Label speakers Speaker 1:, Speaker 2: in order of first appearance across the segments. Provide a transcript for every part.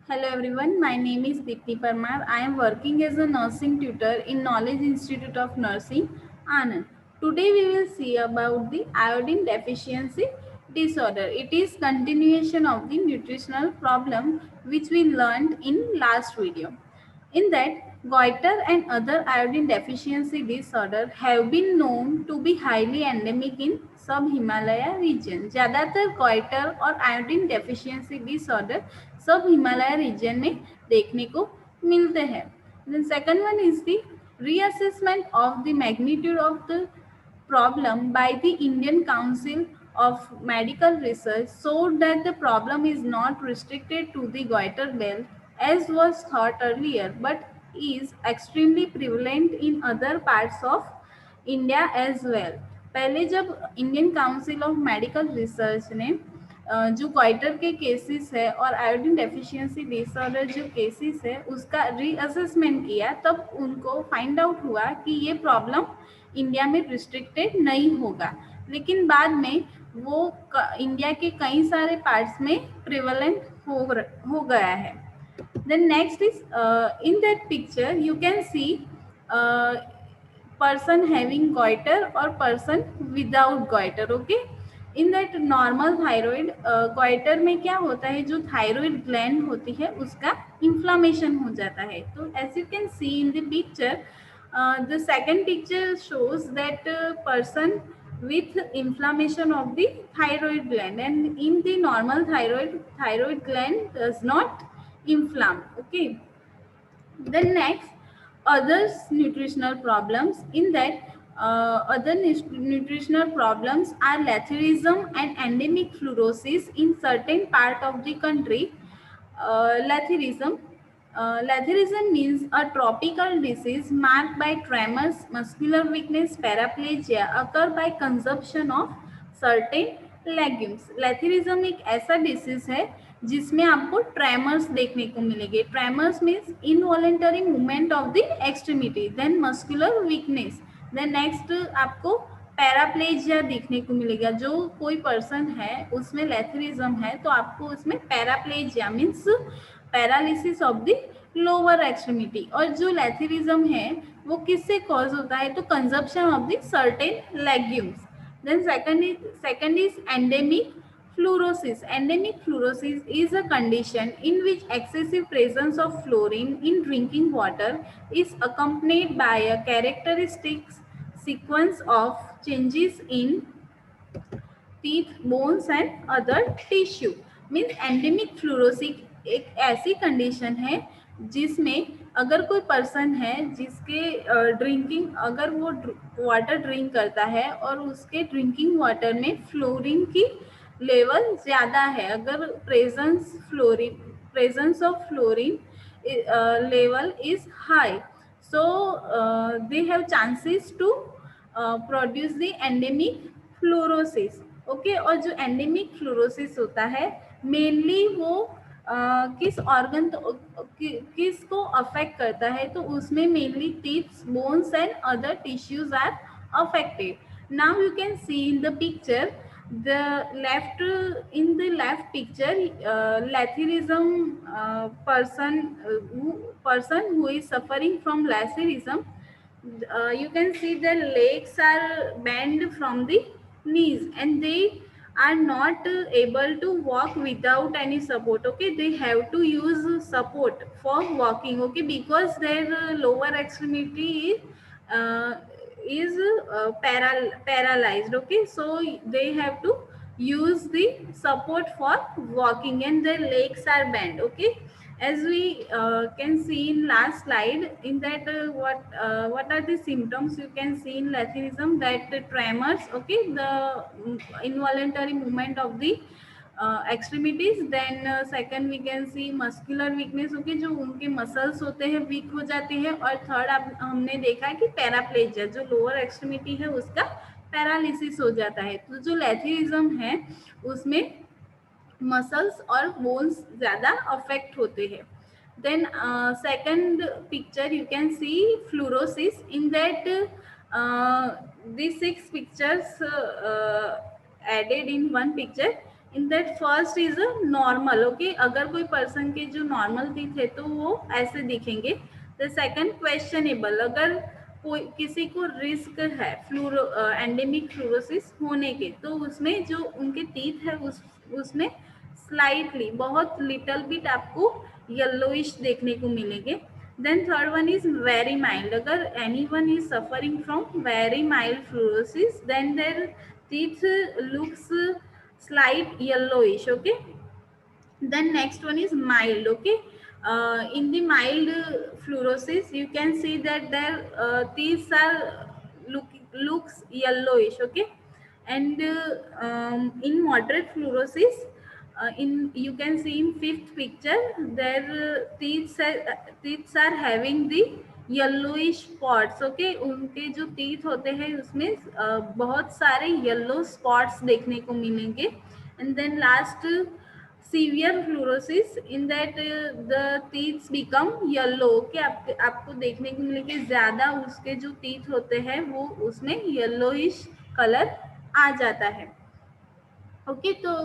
Speaker 1: Hello everyone, my name is Deepti Parmar. I am working as a nursing tutor in Knowledge Institute of Nursing, Anand. Today we will see about the iodine deficiency disorder. It is continuation of the nutritional problem which we learned in last video. In that, goiter and other iodine deficiency disorder have been known to be highly endemic in sub-Himalaya region. ज़्यादातर goiter और iodine deficiency disorder सब Himalaya reason में देखने को मिलते हैं. Then second one is the reassessment of the magnitude of the problem by the Indian Council of Medical Research showed that the problem is not restricted to the goiter belt as was thought earlier, but is extremely prevalent in other parts of India as well. पहले जब Indian council of medical research ने जो quieter के cases है और iodine deficiency disorder जो cases है उसका रीअसेसमेंट किया, तब उनको फाइंड आउट हुआ कि ये प्रॉब्लम इंडिया में रिस्ट्रिक्टेड नहीं होगा, लेकिन बाद में वो इंडिया के कई सारे पार्ट्स में प्रिवलेंट हो गया है. Then next is in that picture you can see person having goiter or person without goiter. Okay, in that normal thyroid goiter में क्या होता है, जो थायराइड ग्लैंड होती है उसका इन्फ्लामेशन हो जाता है. तो as you can see in the picture, the second picture shows that person with inflammation of the thyroid gland, and in the normal thyroid gland does not inflame. Okay, then next, other nutritional problems. In that, other nutritional problems are letharism and endemic fluorosis in certain part of the country. Letharism. Letharism means a tropical disease marked by tremors, muscular weakness, paraplegia occur by consumption of certain legumes. Lathyrism एक ऐसा disease है जिसमें आपको tremors देखने को मिलेंगे. Tremors means involuntary movement of the extremity. Then muscular weakness. Then next आपको paraplegia देखने को मिलेगा. जो कोई पर्सन है उसमें लेथेरिज्म है तो आपको उसमें paraplegia means paralysis of the lower extremity. और जो लेथेरिज्म है वो किससे कॉज होता है, तो consumption of the certain legumes. Then second is endemic fluorosis. Endemic fluorosis is a condition in which excessive presence of fluorine in drinking water is accompanied by a characteristic sequence of changes in teeth, bones and other tissue. Means endemic fluorosis एक ऐसी condition है जिसमें अगर कोई person है जिसके drinking, अगर वो वाटर ड्रिंक करता है और उसके ड्रिंकिंग वाटर में फ्लोरीन की लेवल ज़्यादा है, अगर presence of fluorine level is high, so they have chances to produce the endemic fluorosis. Okay, और जो एंडेमिक फ्लोरोसिस होता है मेनली वो किस ऑर्गन किस को अफेक्ट करता है, तो उसमें mainly teeth, bones and other tissues are affected. Now you can see in the picture the left in the left picture, letharism person who is suffering from letharism, you can see their legs are bent from the knees and they are not able to walk without any support. Okay, they have to use support for walking. Okay, because their lower extremity is paralyzed. Okay, so they have to use the support for walking and their legs are bent. Okay, as we can see in last slide, in that what are the symptoms you can see in letharism, that the tremors. Okay, the involuntary movement of the extremities. Then second we can see muscular weakness. Okay, जो उनके muscles होते हैं week हो जाते हैं. और third हमने देखा कि पैराप्लेजिया, जो लोअर एक्सट्रीमिटी है उसका पैरालिसिस हो जाता है. तो जो लेथेरिज्म है उसमें मसल्स और बोन्स ज़्यादा अफेक्ट होते हैं. Then second picture you can see fluorosis. In that these 6 pictures added in one picture. In that first is a normal, okay, अगर कोई पर्सन के जो नॉर्मल टीथ है तो वो ऐसे दिखेंगे। द सेकंड क्वेश्चनेबल, अगर कोई किसी को रिस्क है एंडेमिक फ्लोरोसिस होने के, तो उसमें जो उनके टीथ है उसमें स्लाइटली बहुत लिटल बिट आपको येलोइश देखने को मिलेंगे। Then third one is very mild, अगर any one is suffering from very mild fluorosis then their teeth looks slight yellowish, okay. Then next one is mild, okay. In the mild fluorosis you can see that their teeth are looks yellowish, okay. And in moderate fluorosis, in you can see in fifth picture their teeth are having the yellowish spots, okay, उनके जो teeth होते हैं उसमें बहुत सारे yellow spots देखने को मिलेंगे। And then last severe fluorosis, in that the teeths become yellow, okay, आपको देखने को मिलेंगे ज्यादा उसके जो टीथ होते हैं वो उसमें येलोइश कलर आ जाता है, ओके। तो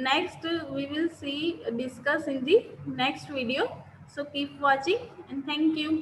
Speaker 1: next we will see discuss in the next video, so keep watching and thank you.